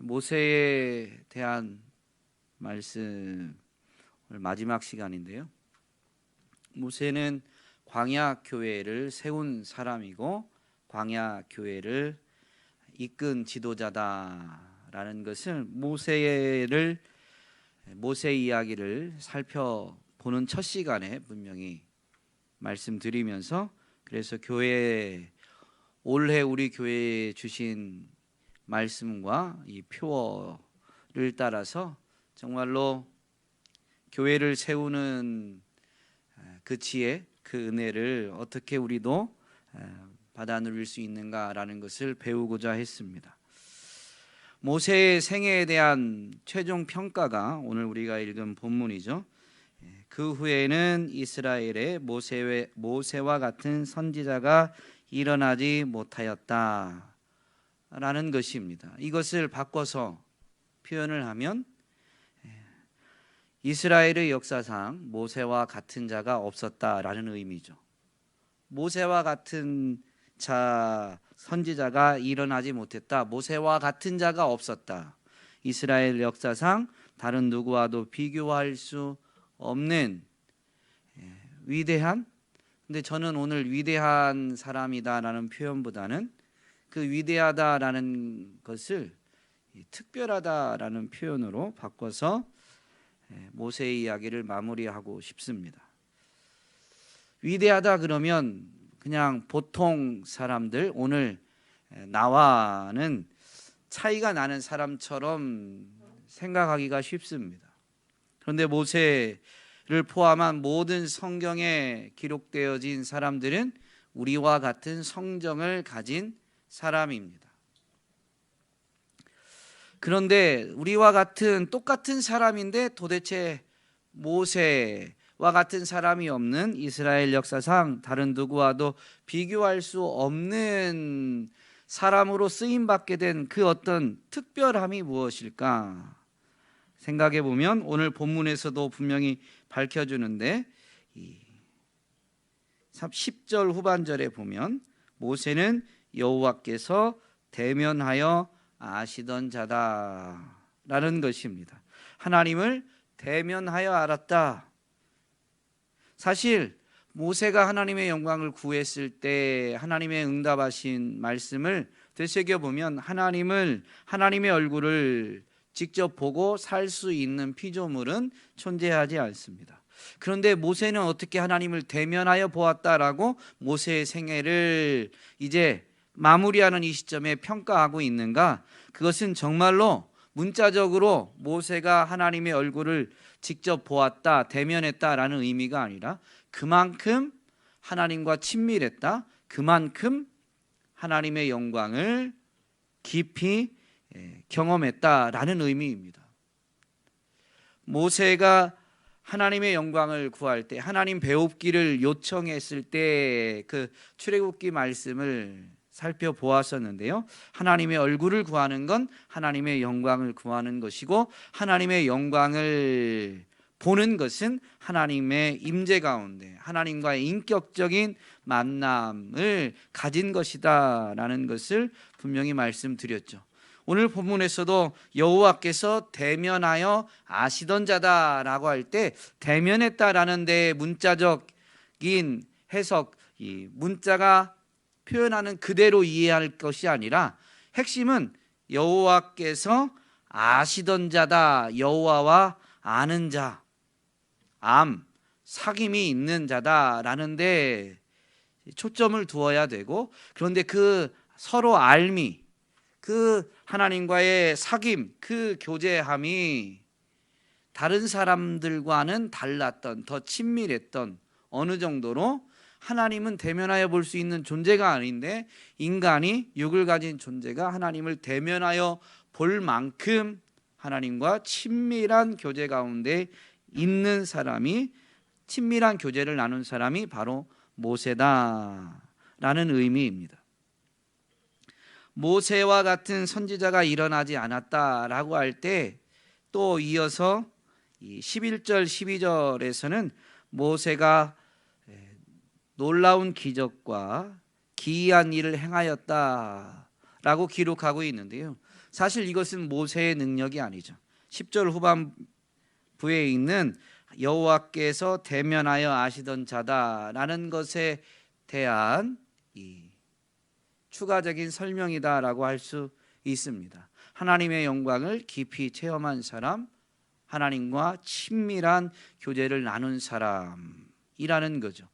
모세에 대한 말씀 오늘 마지막 시간인데요. 모세는 광야 교회를 세운 사람이고 광야 교회를 이끈 지도자다라는 것을 모세 이야기를 살펴보는 첫 시간에 분명히 말씀드리면서, 그래서 올해 우리 교회에 주신 말씀과 이 표어를 따라서 정말로 교회를 세우는 그 지혜, 그 은혜를 어떻게 우리도 받아 누릴 수 있는가라는 것을 배우고자 했습니다. 모세의 생애에 대한 최종 평가가 오늘 우리가 읽은 본문이죠. 그 후에는 이스라엘에 모세와 같은 선지자가 일어나지 못하였다 라는 것입니다. 이것을 바꿔서 표현을 하면 이스라엘의 역사상 모세와 같은 자가 없었다라는 의미죠. 모세와 같은 선지자가 일어나지 못했다. 모세와 같은 자가 없었다. 이스라엘 역사상 다른 누구와도 비교할 수 없는 위대한, 근데 저는 오늘 위대한 사람이다라는 표현보다는 그 위대하다라는 것을 특별하다라는 표현으로 바꿔서 모세의 이야기를 마무리하고 싶습니다. 위대하다 그러면 그냥 보통 사람들, 오늘 나와는 차이가 나는 사람처럼 생각하기가 쉽습니다. 그런데 모세를 포함한 모든 성경에 기록되어진 사람들은 우리와 같은 성정을 가진 사람입니다. 그런데 우리와 같은 똑같은 사람인데 도대체 모세와 같은 사람이 없는 이스라엘 역사상 다른 누구와도 비교할 수 없는 사람으로 쓰임받게 된 그 어떤 특별함이 무엇일까 생각해 보면 오늘 본문에서도 분명히 밝혀주는데 10절 후반절에 보면 모세는 여호와께서 대면하여 아시던 자다라는 것입니다. 하나님을 대면하여 알았다. 사실 모세가 하나님의 영광을 구했을 때 하나님의 응답하신 말씀을 되새겨보면 하나님의 얼굴을 직접 보고 살 수 있는 피조물은 존재하지 않습니다. 그런데 모세는 어떻게 하나님을 대면하여 보았다라고 모세의 생애를 이제 마무리하는 이 시점에 평가하고 있는가? 그것은 정말로 문자적으로 모세가 하나님의 얼굴을 직접 보았다, 대면했다라는 의미가 아니라 그만큼 하나님과 친밀했다, 그만큼 하나님의 영광을 깊이 경험했다라는 의미입니다. 모세가 하나님의 영광을 구할 때, 하나님 배웁기를 요청했을 때 그 출애굽기 말씀을 살펴보았었는데요. 하나님의 얼굴을 구하는 건 하나님의 영광을 구하는 것이고, 하나님의 영광을 보는 것은 하나님의 임재 가운데 하나님과의 인격적인 만남을 가진 것이다라는 것을 분명히 말씀드렸죠. 오늘 본문에서도 여호와께서 대면하여 아시던 자다라고 할 때 대면했다라는 데의 문자적인 해석, 이 문자가 표현하는 그대로 이해할 것이 아니라 핵심은 여호와께서 아시던 자다, 여호와와 아는 자, 사귐이 있는 자다라는 데 초점을 두어야 되고, 그런데 그 서로 알미, 그 하나님과의 사귐, 그 교제함이 다른 사람들과는 달랐던, 더 친밀했던, 어느 정도로 하나님은 대면하여 볼 수 있는 존재가 아닌데 인간이, 육을 가진 존재가 하나님을 대면하여 볼 만큼 하나님과 친밀한 교제 가운데 있는 사람이, 친밀한 교제를 나눈 사람이 바로 모세다라는 의미입니다. 모세와 같은 선지자가 일어나지 않았다라고 할 때 또 이어서 11절 12절에서는 모세가 놀라운 기적과 기이한 일을 행하였다라고 기록하고 있는데요. 사실 이것은 모세의 능력이 아니죠. 10절 후반부에 있는 여호와께서 대면하여 아시던 자다라는 것에 대한 이 추가적인 설명이다라고 할 수 있습니다. 하나님의 영광을 깊이 체험한 사람, 하나님과 친밀한 교제를 나눈 사람이라는 거죠.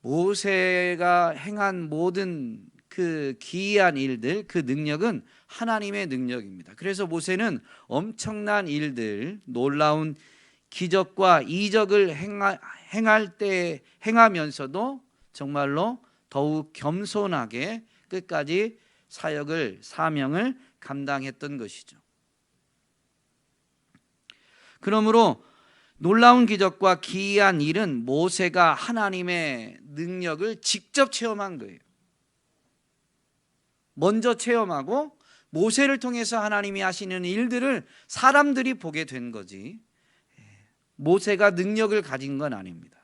모세가 행한 모든 그 기이한 일들, 그 능력은 하나님의 능력입니다. 그래서 모세는 엄청난 일들, 놀라운 기적과 이적을 행하면서도 정말로 더욱 겸손하게 끝까지 사명을 감당했던 것이죠. 그러므로 놀라운 기적과 기이한 일은 모세가 하나님의 능력을 직접 체험한 거예요. 먼저 체험하고 모세를 통해서 하나님이 하시는 일들을 사람들이 보게 된 거지, 모세가 능력을 가진 건 아닙니다.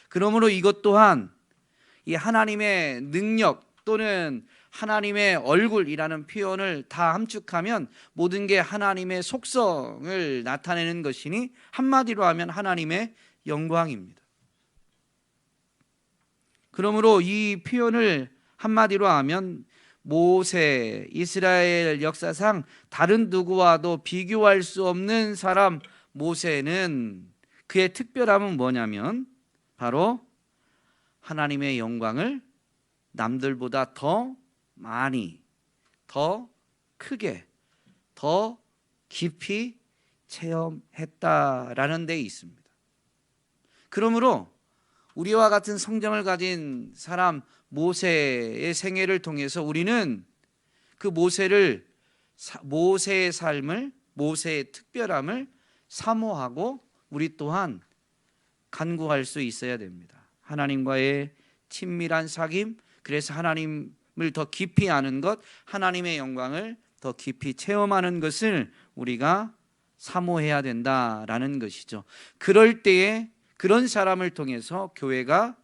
그러므로 이것 또한 이 하나님의 능력 또는 하나님의 얼굴이라는 표현을 다 함축하면 모든 게 하나님의 속성을 나타내는 것이니 한마디로 하면 하나님의 영광입니다. 그러므로 이 표현을 한마디로 하면 모세, 이스라엘 역사상 다른 누구와도 비교할 수 없는 사람 모세는 그의 특별함은 뭐냐면 바로 하나님의 영광을 남들보다 더 많이, 더 크게, 더 깊이 체험했다라는 데 있습니다. 그러므로 우리와 같은 성정을 가진 사람 모세의 생애를 통해서 우리는 그 모세의 삶을, 모세의 특별함을 사모하고 우리 또한 간구할 수 있어야 됩니다. 하나님과의 친밀한 사귐, 그래서 하나님을 더 깊이 아는 것, 하나님의 영광을 더 깊이 체험하는 것을 우리가 사모해야 된다라는 것이죠. 그럴 때에 그런 사람을 통해서 교회가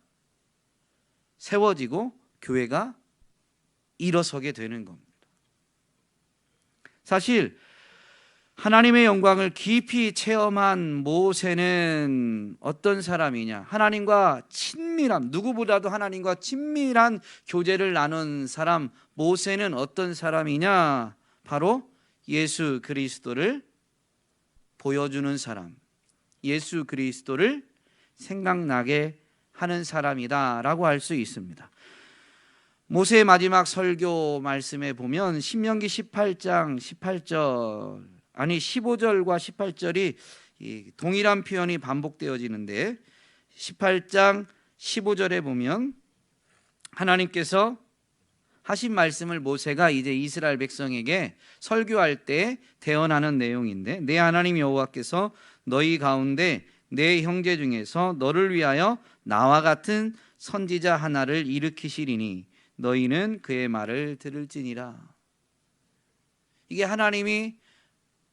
세워지고 교회가 일어서게 되는 겁니다. 사실 하나님의 영광을 깊이 체험한 모세는 어떤 사람이냐? 하나님과 친밀함, 누구보다도 하나님과 친밀한 교제를 나눈 사람 모세는 어떤 사람이냐? 바로 예수 그리스도를 보여주는 사람, 예수 그리스도를 생각나게 하는 사람이다라고 할 수 있습니다. 모세의 마지막 설교 말씀에 보면 신명기 18장 15절과 18절이 동일한 표현이 반복되어지는데 18장 15절에 보면 하나님께서 하신 말씀을 모세가 이제 이스라엘 백성에게 설교할 때 대언하는 내용인데, 내 하나님 여호와께서 너희 가운데 내 형제 중에서 너를 위하여 나와 같은 선지자 하나를 일으키시리니 너희는 그의 말을 들을지니라. 이게 하나님이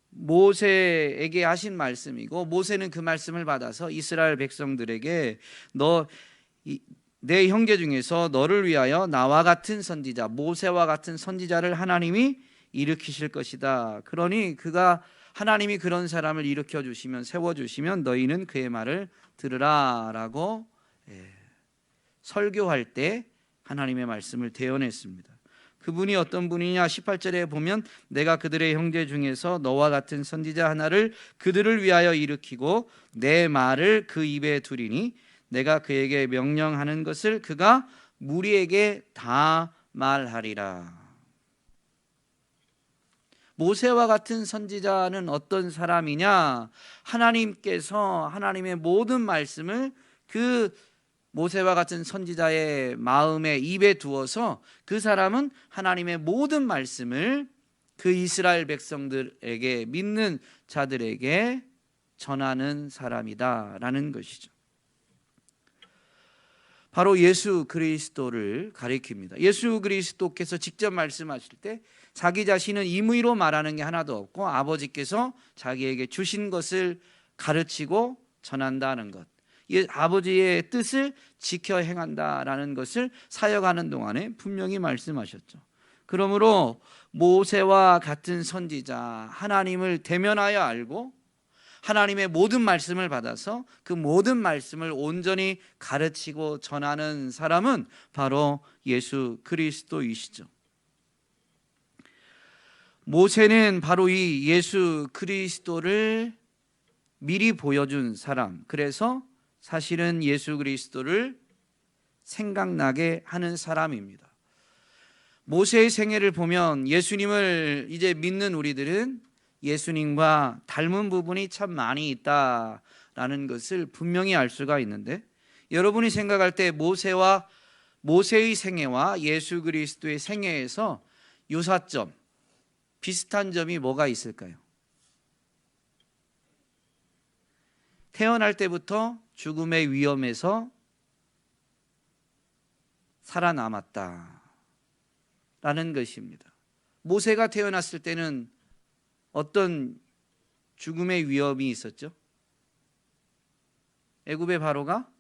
모세에게 하신 말씀이고, 모세는 그 말씀을 받아서 이스라엘 백성들에게 내 형제 중에서 너를 위하여 나와 같은 선지자, 모세와 같은 선지자를 하나님이 일으키실 것이다. 그러니 하나님이 그런 사람을 일으켜 주시면, 세워 주시면 너희는 그의 말을 들으라 라고 설교할 때 하나님의 말씀을 대언했습니다. 그분이 어떤 분이냐? 18절에 보면 내가 그들의 형제 중에서 너와 같은 선지자 하나를 그들을 위하여 일으키고 내 말을 그 입에 두리니 내가 그에게 명령하는 것을 그가 무리에게 다 말하리라. 모세와 같은 선지자는 어떤 사람이냐? 하나님께서 하나님의 모든 말씀을 그 모세와 같은 선지자의 마음에 입에 두어서 그 사람은 하나님의 모든 말씀을 그 이스라엘 백성들에게, 믿는 자들에게 전하는 사람이다라는 것이죠. 바로 예수 그리스도를 가리킵니다. 예수 그리스도께서 직접 말씀하실 때 자기 자신은 임의로 말하는 게 하나도 없고 아버지께서 자기에게 주신 것을 가르치고 전한다는 것, 아버지의 뜻을 지켜 행한다라는 것을 사역하는 동안에 분명히 말씀하셨죠. 그러므로 모세와 같은 선지자, 하나님을 대면하여 알고 하나님의 모든 말씀을 받아서 그 모든 말씀을 온전히 가르치고 전하는 사람은 바로 예수 그리스도이시죠. 모세는 바로 이 예수 그리스도를 미리 보여준 사람, 그래서 사실은 예수 그리스도를 생각나게 하는 사람입니다. 모세의 생애를 보면 예수님을 이제 믿는 우리들은 예수님과 닮은 부분이 참 많이 있다라는 것을 분명히 알 수가 있는데, 여러분이 생각할 때 모세의 생애와 예수 그리스도의 생애에서 유사점, 비슷한 점이 뭐가 있을까요? 태어날 때부터 죽음의 위험에서 살아남았다라는 것입니다. 모세가 태어났을 때는 어떤 죽음의 위험이 있었죠? 애굽의 바로가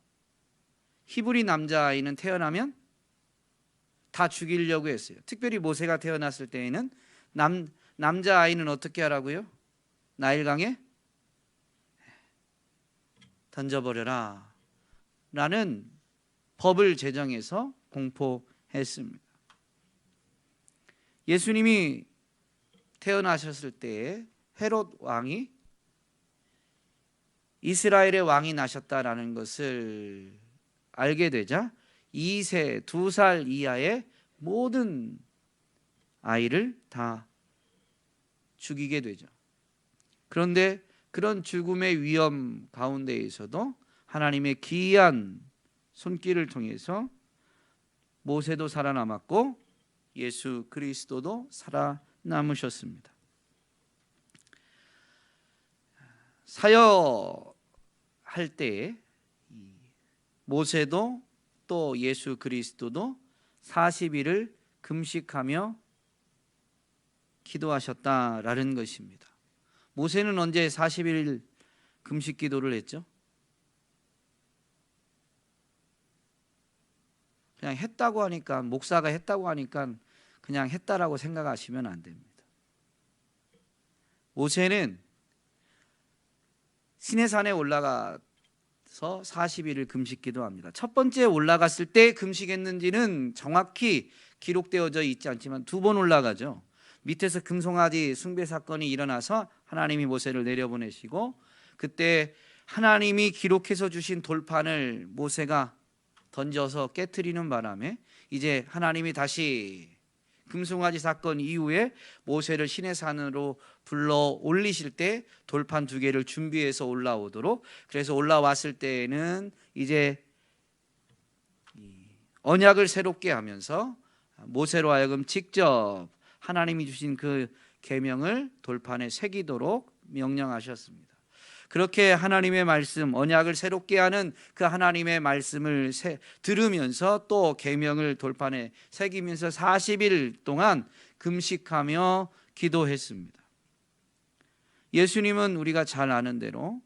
히브리 남자아이는 태어나면 다 죽이려고 했어요. 특별히 모세가 태어났을 때에는 남자아이는 어떻게 하라고요? 나일강에 던져버려라 라는 법을 제정해서 공포했습니다. 예수님이 태어나셨을 때에 헤롯 왕이 이스라엘의 왕이 나셨다라는 것을 알게 되자 2세, 2살 이하의 모든 아이를 다 죽이게 되죠. 그런데 그런 죽음의 위험 가운데에서도 하나님의 기이한 손길을 통해서 모세도 살아남았고 예수 그리스도도 살아남으셨습니다. 사역할 때에 모세도 또 예수 그리스도도 40일을 금식하며 기도하셨다라는 것입니다. 모세는 언제 40일 금식 기도를 했죠? 그냥 했다고 하니까, 목사가 했다고 하니까 그냥 했다라고 생각하시면 안 됩니다. 모세는 시내산에 올라가서 40일을 금식 기도합니다. 첫 번째 올라갔을 때 금식했는지는 정확히 기록되어져 있지 않지만 2번 올라가죠. 밑에서 금송아지 숭배 사건이 일어나서 하나님이 모세를 내려보내시고, 그때 하나님이 기록해서 주신 돌판을 모세가 던져서 깨트리는 바람에 이제 하나님이 다시 금송아지 사건 이후에 모세를 시내산으로 불러 올리실 때 돌판 2개를 준비해서 올라오도록, 그래서 올라왔을 때에는 이제 언약을 새롭게 하면서 모세로 하여금 직접 하나님이 주신 그 계명을 돌판에 새기도록 명령하셨습니다. 그렇게 하나님의 말씀, 언약을 새롭게 하는 그 하나님의 말씀을 들으면서 또 계명을 돌판에 새기면서 40일 동안 금식하며 기도했습니다. 예수님은 우리가 잘 아는 대로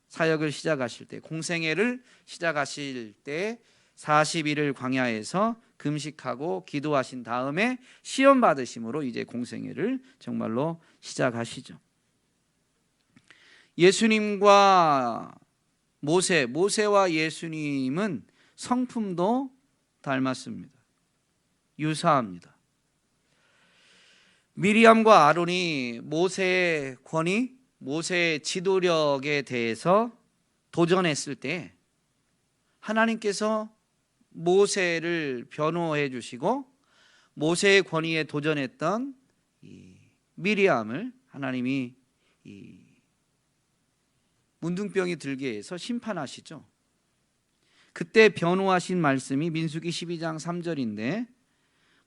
사역을 시작하실 때, 공생애를 시작하실 때 40일을 광야에서 금식하고 기도하신 다음에 시험 받으심으로 이제 공생애를 정말로 시작하시죠. 예수님과 모세와 예수님은 성품도 닮았습니다. 유사합니다. 미리암과 아론이 모세의 권위, 모세의 지도력에 대해서 도전했을 때 하나님께서 모세를 변호해 주시고, 모세의 권위에 도전했던 미리암을 하나님이 문둥병이 들게 해서 심판하시죠. 그때 변호하신 말씀이 민수기 12장 3절인데,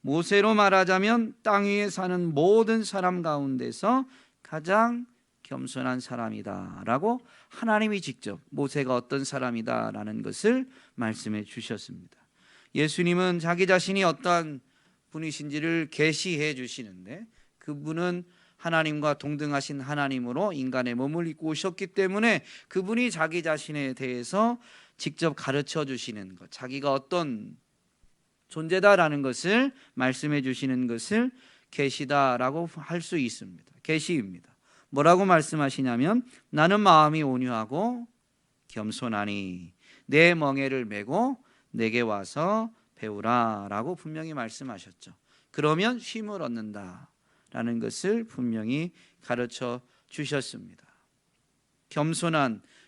모세로 말하자면 땅 위에 사는 모든 사람 가운데서 가장 겸손한 사람이다 라고 하나님이 직접 모세가 어떤 사람이다 라는 것을 말씀해 주셨습니다. 예수님은 자기 자신이 어떠한 분이신지를 계시해 주시는데, 그분은 하나님과 동등하신 하나님으로 인간의 몸을 입고 오셨기 때문에 그분이 자기 자신에 대해서 직접 가르쳐 주시는 것, 자기가 어떤 존재다라는 것을 말씀해 주시는 것을 계시다라고 할 수 있습니다. 계시입니다. 뭐라고 말씀하시냐면 나는 마음이 온유하고 겸손하니 내 멍에를 메고 내게 와서 배우라 라고 분명히 말씀하셨죠. 그러면 쉼을 얻는다라는 것을 분명히 가르쳐 주셨습니다.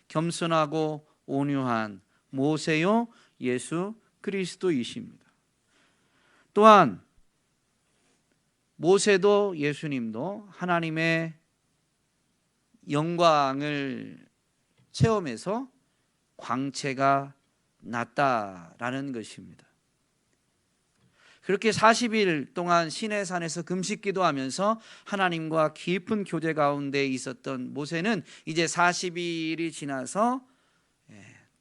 겸손하고 온유한 모세요 예수 그리스도이십니다. 또한 모세도 예수님도 하나님의 영광을 체험해서 광채가 났다라는 것입니다. 그렇게 40일 동안 시내산에서 금식 기도하면서 하나님과 깊은 교제 가운데 있었던 모세는 이제 40일이 지나서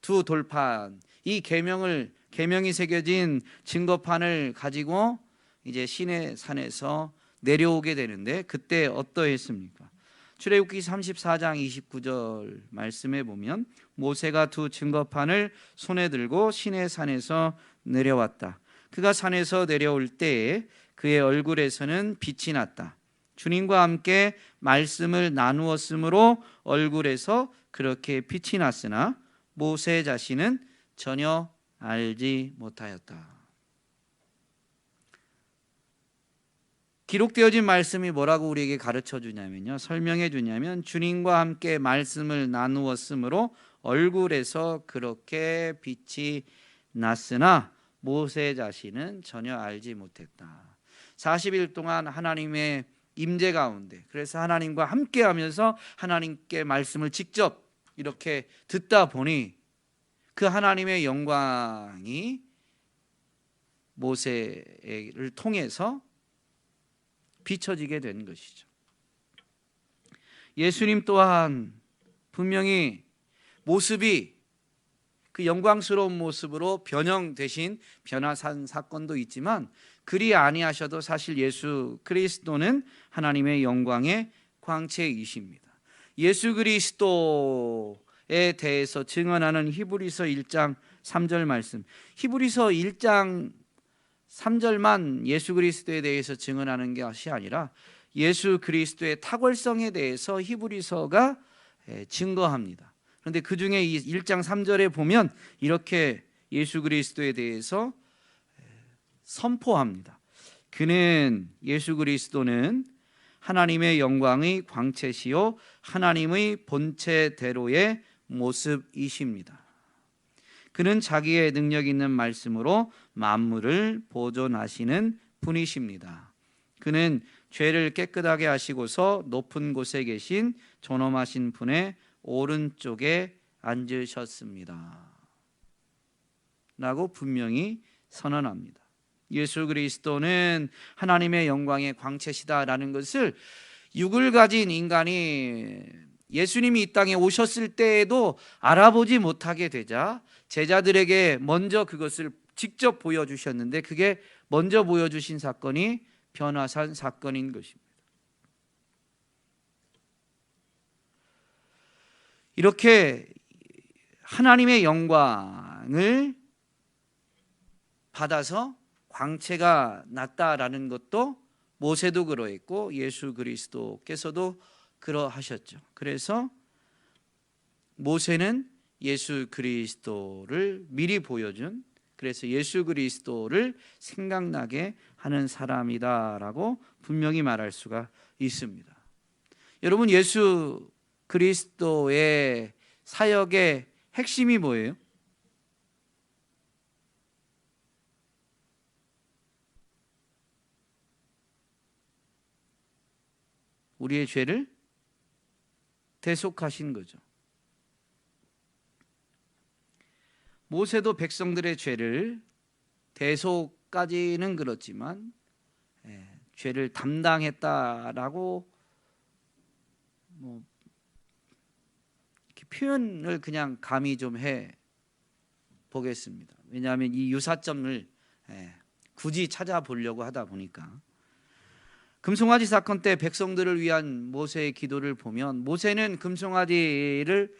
두 돌판, 이 계명이 새겨진 증거판을 가지고 이제 시내산에서 내려오게 되는데 그때 어떠했습니까? 출애굽기 34장 29절 말씀에 보면 모세가 두 증거판을 손에 들고 시내산에서 내려왔다. 그가 산에서 내려올 때에 그의 얼굴에서는 빛이 났다. 주님과 함께 말씀을 나누었으므로 얼굴에서 그렇게 빛이 났으나 모세 자신은 전혀 알지 못하였다. 기록되어진 말씀이 뭐라고 우리에게 가르쳐 주냐면요, 설명해 주냐면 주님과 함께 말씀을 나누었으므로 얼굴에서 그렇게 빛이 났으나 모세 자신은 전혀 알지 못했다. 40일 동안 하나님의 임재 가운데, 그래서 하나님과 함께 하면서 하나님께 말씀을 직접 이렇게 듣다 보니 그 하나님의 영광이 모세를 통해서 비춰지게 된 것이죠. 예수님 또한 분명히 모습이 그 영광스러운 모습으로 변형되신 변화산 사건도 있지만 그리 아니하셔도 사실 예수 그리스도는 하나님의 영광의 광채이십니다. 예수 그리스도에 대해서 증언하는 히브리서 1장 3절 말씀, 히브리서 1장 3절만 예수 그리스도에 대해서 증언하는 것이 아니라 예수 그리스도의 탁월성에 대해서 히브리서가 증거합니다. 그런데 그 중에 이 1장 3절에 보면 이렇게 예수 그리스도에 대해서 선포합니다. 그는, 예수 그리스도는 하나님의 영광의 광채시요 하나님의 본체대로의 모습이십니다. 그는 자기의 능력 있는 말씀으로 만물을 보존하시는 분이십니다. 그는 죄를 깨끗하게 하시고서 높은 곳에 계신 존엄하신 분의 오른쪽에 앉으셨습니다 라고 분명히 선언합니다. 예수 그리스도는 하나님의 영광의 광채시다라는 것을 육을 가진 인간이 예수님이 이 땅에 오셨을 때에도 알아보지 못하게 되자 제자들에게 먼저 그것을 직접 보여주셨는데, 그게 먼저 보여주신 사건이 변화산 사건인 것입니다. 이렇게 하나님의 영광을 받아서 광채가 났다라는 것도 모세도 그러했고 예수 그리스도께서도 그러하셨죠. 그래서 모세는 예수 그리스도를 미리 보여준, 그래서 예수 그리스도를 생각나게 하는 사람이다라고 분명히 말할 수가 있습니다. 여러분, 예수 그리스도의 사역의 핵심이 뭐예요? 우리의 죄를 대속하신 거죠. 모세도 백성들의 죄를 대속까지는 그렇지만 죄를 담당했다라고 이렇게 표현을 그냥 감히 좀 해 보겠습니다. 왜냐하면 이 유사점을 굳이 찾아보려고 하다 보니까, 금송아지 사건 때 백성들을 위한 모세의 기도를 보면 모세는 금송아지를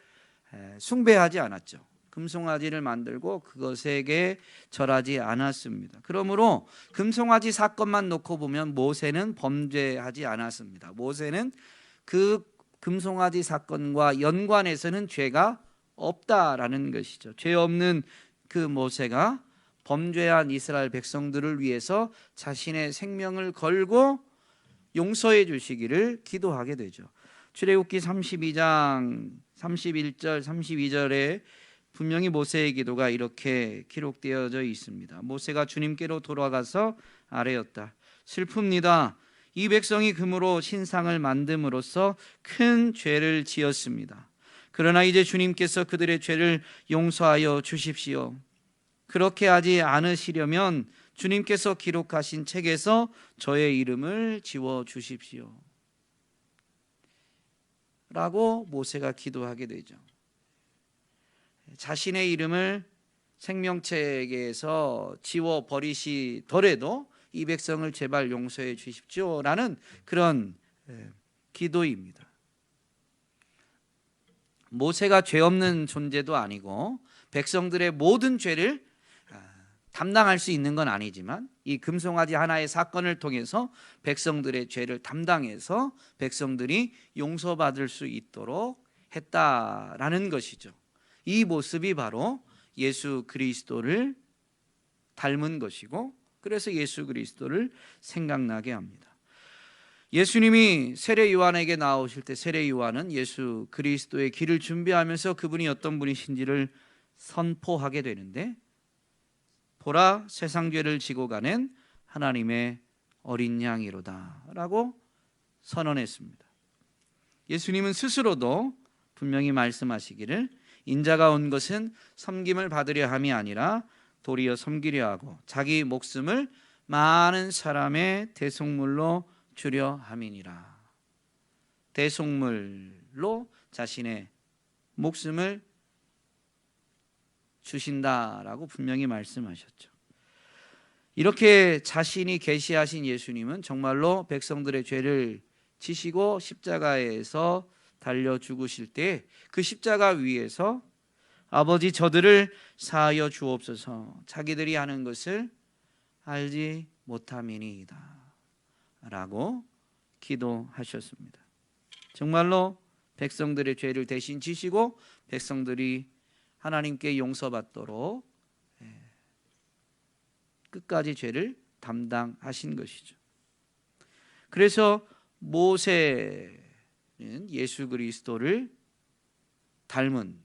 숭배하지 않았죠. 금송아지를 만들고 그것에게 절하지 않았습니다. 그러므로 금송아지 사건만 놓고 보면 모세는 범죄하지 않았습니다. 모세는 그 금송아지 사건과 연관해서는 죄가 없다라는 것이죠. 죄 없는 그 모세가 범죄한 이스라엘 백성들을 위해서 자신의 생명을 걸고 용서해 주시기를 기도하게 되죠. 출애굽기 32장 31절 32절에 분명히 모세의 기도가 이렇게 기록되어져 있습니다. 모세가 주님께로 돌아가서 아뢰었다. 슬픕니다. 이 백성이 금으로 신상을 만듦으로써 큰 죄를 지었습니다. 그러나 이제 주님께서 그들의 죄를 용서하여 주십시오. 그렇게 하지 않으시려면 주님께서 기록하신 책에서 저의 이름을 지워 주십시오. 라고 모세가 기도하게 되죠. 자신의 이름을 생명책에서 지워 버리시더라도 이 백성을 제발 용서해 주십시오라는 그런 기도입니다. 모세가 죄 없는 존재도 아니고 백성들의 모든 죄를 담당할 수 있는 건 아니지만 이 금송아지 하나의 사건을 통해서 백성들의 죄를 담당해서 백성들이 용서받을 수 있도록 했다라는 것이죠. 이 모습이 바로 예수 그리스도를 닮은 것이고, 그래서 예수 그리스도를 생각나게 합니다. 예수님이 세례 요한에게 나오실 때 세례 요한은 예수 그리스도의 길을 준비하면서 그분이 어떤 분이신지를 선포하게 되는데, 보라 세상 죄를 지고 가는 하나님의 어린 양이로다 라고 선언했습니다. 예수님은 스스로도 분명히 말씀하시기를 인자가 온 것은 섬김을 받으려 함이 아니라 도리어 섬기려 하고 자기 목숨을 많은 사람의 대속물로 주려 함이니라. 대속물로 자신의 목숨을 주신다라고 분명히 말씀하셨죠. 이렇게 자신이 계시하신 예수님은 정말로 백성들의 죄를 지시고 십자가에서 달려 죽으실 때 그 십자가 위에서 아버지 저들을 사하여 주옵소서, 자기들이 하는 것을 알지 못함이니이다 라고 기도하셨습니다. 정말로 백성들의 죄를 대신 지시고 백성들이 하나님께 용서받도록 끝까지 죄를 담당하신 것이죠. 그래서 모세는 예수 그리스도를 닮은,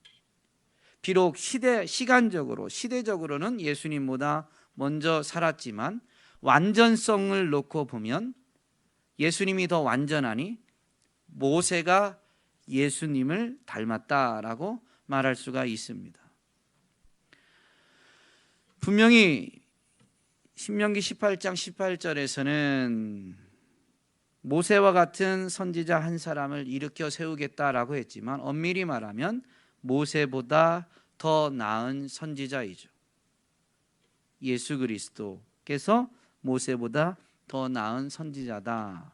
비록 시대적으로는 예수님보다 먼저 살았지만 완전성을 놓고 보면 예수님이 더 완전하니 모세가 예수님을 닮았다라고 말할 수가 있습니다. 분명히 신명기 18장 18절에서는 모세와 같은 선지자 한 사람을 일으켜 세우겠다라고 했지만 엄밀히 말하면 모세보다 더 나은 선지자이죠. 예수 그리스도께서 모세보다 더 나은 선지자다라는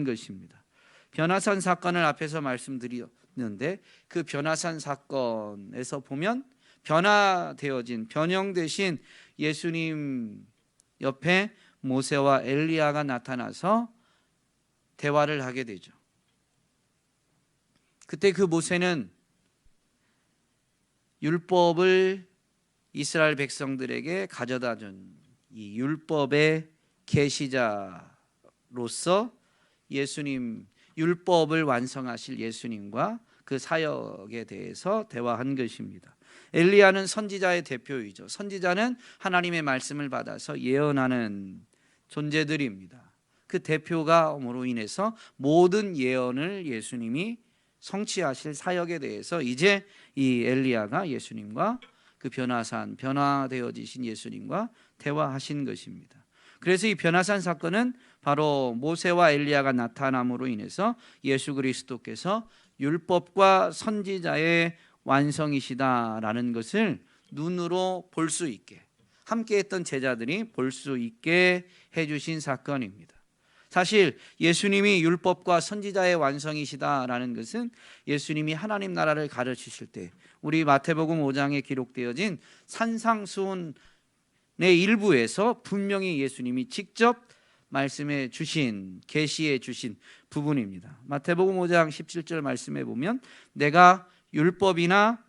것입니다. 변화산 사건을 앞에서 말씀드렸는데 그 변화산 사건에서 보면 변형되신 예수님 옆에 모세와 엘리야가 나타나서 대화를 하게 되죠. 그때 그 모세는 율법을 이스라엘 백성들에게 가져다 준 이 율법의 계시자로서 예수님, 율법을 완성하실 예수님과 그 사역에 대해서 대화한 것입니다. 엘리야는 선지자의 대표이죠. 선지자는 하나님의 말씀을 받아서 예언하는 존재들입니다. 그 대표가옴으로 인해서 모든 예언을 예수님이 성취하실 사역에 대해서 이제 이 엘리야가 예수님과 그 변화되어지신 예수님과 대화하신 것입니다. 그래서 이 변화산 사건은 바로 모세와 엘리야가 나타남으로 인해서 예수 그리스도께서 율법과 선지자의 완성이시다라는 것을 눈으로 볼 수 있게, 함께했던 제자들이 볼 수 있게 해주신 사건입니다. 사실 예수님이 율법과 선지자의 완성이시다라는 것은 예수님이 하나님 나라를 가르치실 때 우리 마태복음 5장에 기록되어진 산상수훈의 일부에서 분명히 예수님이 직접 말씀해 주신, 계시해 주신 부분입니다. 마태복음 5장 17절 말씀해 보면 내가 율법이나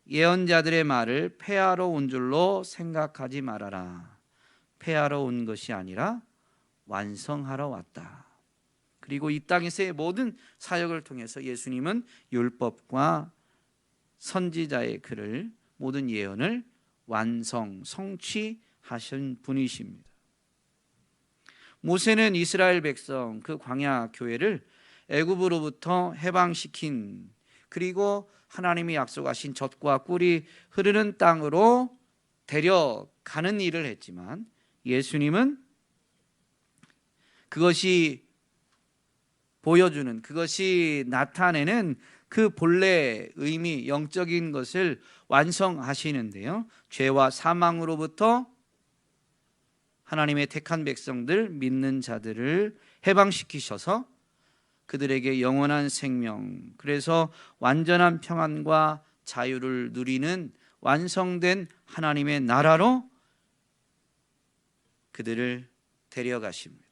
예언자들의 말을 폐하러 온 줄로 생각하지 말아라. 폐하러 온 것이 아니라 완성하러 왔다. 그리고 이 땅에서의 모든 사역을 통해서 예수님은 율법과 선지자의 글을, 모든 예언을 완성, 성취하신 분이십니다. 모세는 이스라엘 백성, 그 광야 교회를 애굽으로부터 해방시킨, 그리고 하나님이 약속하신 젖과 꿀이 흐르는 땅으로 데려가는 일을 했지만, 예수님은 그것이 보여주는, 그것이 나타내는 그 본래 의미, 영적인 것을 완성하시는데요, 죄와 사망으로부터 하나님의 택한 백성들, 믿는 자들을 해방시키셔서 그들에게 영원한 생명, 그래서 완전한 평안과 자유를 누리는 완성된 하나님의 나라로 그들을 데려가십니다.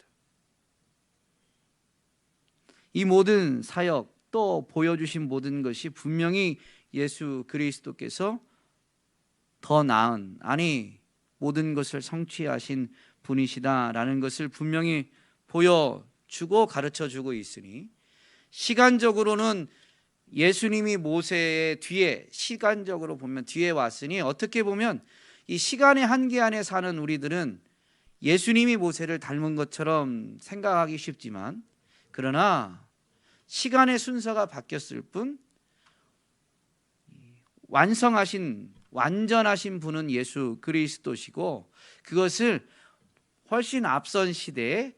이 모든 사역, 또 보여주신 모든 것이 분명히 예수 그리스도께서 더 나은, 아니 모든 것을 성취하신 분이시다라는 것을 분명히 보여주고 가르쳐주고 있으니, 시간적으로는 예수님이 모세의 뒤에, 시간적으로 보면 뒤에 왔으니, 어떻게 보면 이 시간의 한계 안에 사는 우리들은 예수님이 모세를 닮은 것처럼 생각하기 쉽지만, 그러나 시간의 순서가 바뀌었을 뿐 완성하신, 완전하신 분은 예수 그리스도시고, 그것을 훨씬 앞선 시대에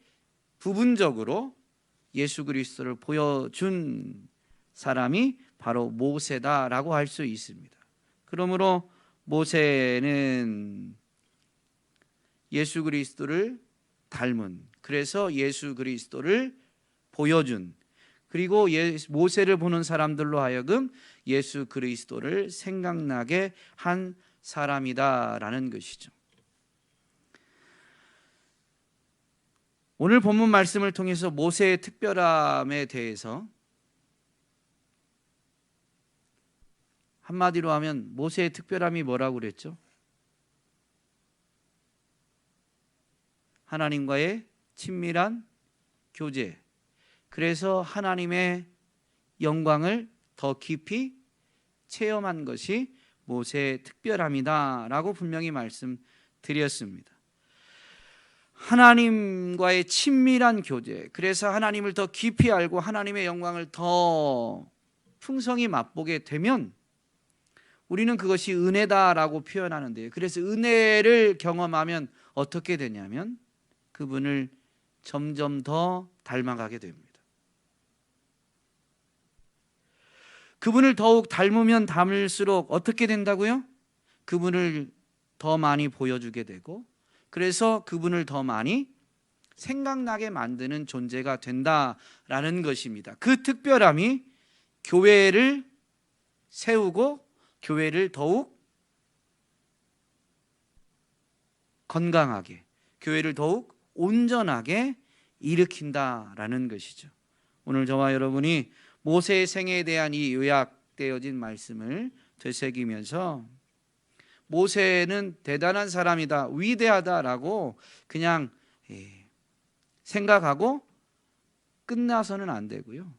부분적으로 예수 그리스도를 보여준 사람이 바로 모세다라고 할 수 있습니다. 그러므로 모세는 예수 그리스도를 닮은, 그래서 예수 그리스도를 보여준, 그리고 모세를 보는 사람들로 하여금 예수 그리스도를 생각나게 한 사람이다라는 것이죠. 오늘 본문 말씀을 통해서 모세의 특별함에 대해서, 한마디로 하면 모세의 특별함이 뭐라고 그랬죠? 하나님과의 친밀한 교제, 그래서 하나님의 영광을 더 깊이 체험한 것이 모세의 특별함이다라고 분명히 말씀드렸습니다. 하나님과의 친밀한 교제, 그래서 하나님을 더 깊이 알고 하나님의 영광을 더 풍성히 맛보게 되면 우리는 그것이 은혜다라고 표현하는데요, 그래서 은혜를 경험하면 어떻게 되냐면 그분을 점점 더 닮아가게 됩니다. 그분을 더욱 닮으면 닮을수록 어떻게 된다고요? 그분을 더 많이 보여주게 되고, 그래서 그분을 더 많이 생각나게 만드는 존재가 된다라는 것입니다. 그 특별함이 교회를 세우고 교회를 더욱 건강하게, 교회를 더욱 온전하게 일으킨다라는 것이죠. 오늘 저와 여러분이 모세의 생애에 대한 이 요약되어진 말씀을 되새기면서, 모세는 대단한 사람이다, 위대하다라고 그냥 생각하고 끝나서는 안 되고요,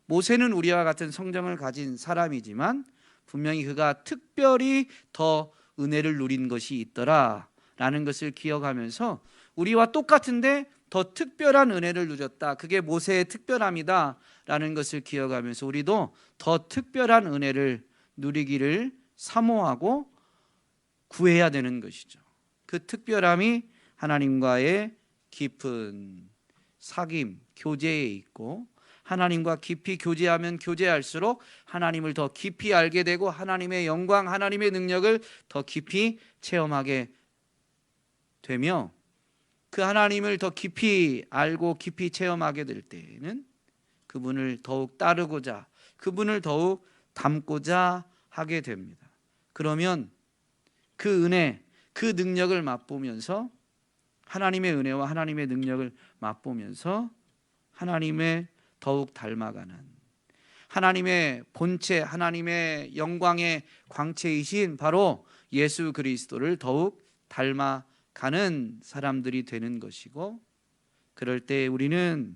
모세는 우리와 같은 성정을 가진 사람이지만 분명히 그가 특별히 더 은혜를 누린 것이 있더라라는 것을 기억하면서, 우리와 똑같은데 더 특별한 은혜를 누렸다, 그게 모세의 특별함이다 라는 것을 기억하면서 우리도 더 특별한 은혜를 누리기를 사모하고 구해야 되는 것이죠. 그 특별함이 하나님과의 깊은 사귐, 교제에 있고, 하나님과 깊이 교제하면 교제할수록 하나님을 더 깊이 알게 되고 하나님의 영광, 하나님의 능력을 더 깊이 체험하게 되며, 그 하나님을 더 깊이 알고 깊이 체험하게 될 때에는 그분을 더욱 따르고자, 그분을 더욱 닮고자 하게 됩니다. 그러면 그 은혜, 그 능력을 맛보면서 하나님의 은혜와 하나님의 능력을 맛보면서 하나님의 더욱 닮아가는 하나님의 본체, 하나님의 영광의 광채이신 바로 예수 그리스도를 더욱 닮아가는 사람들이 되는 것이고, 그럴 때 우리는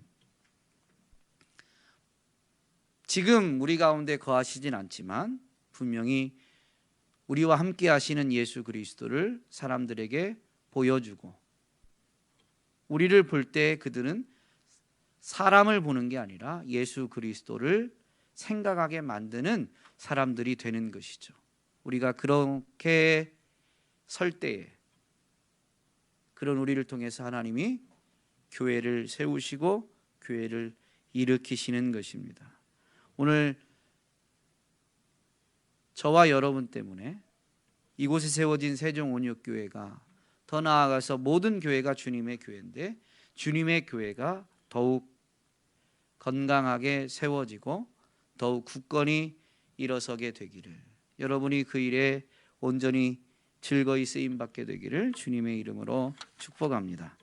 지금 우리 가운데 거하시진 않지만 분명히 우리와 함께 하시는 예수 그리스도를 사람들에게 보여주고, 우리를 볼 때 그들은 사람을 보는 게 아니라 예수 그리스도를 생각하게 만드는 사람들이 되는 것이죠. 우리가 그렇게 설 때에 그런 우리를 통해서 하나님이 교회를 세우시고 교회를 일으키시는 것입니다. 오늘 저와 여러분 때문에 이곳에 세워진 세종온유교회가, 더 나아가서 모든 교회가 주님의 교회인데 주님의 교회가 더욱 건강하게 세워지고 더욱 굳건히 일어서게 되기를, 여러분이 그 일에 온전히 즐거이 쓰임받게 되기를 주님의 이름으로 축복합니다.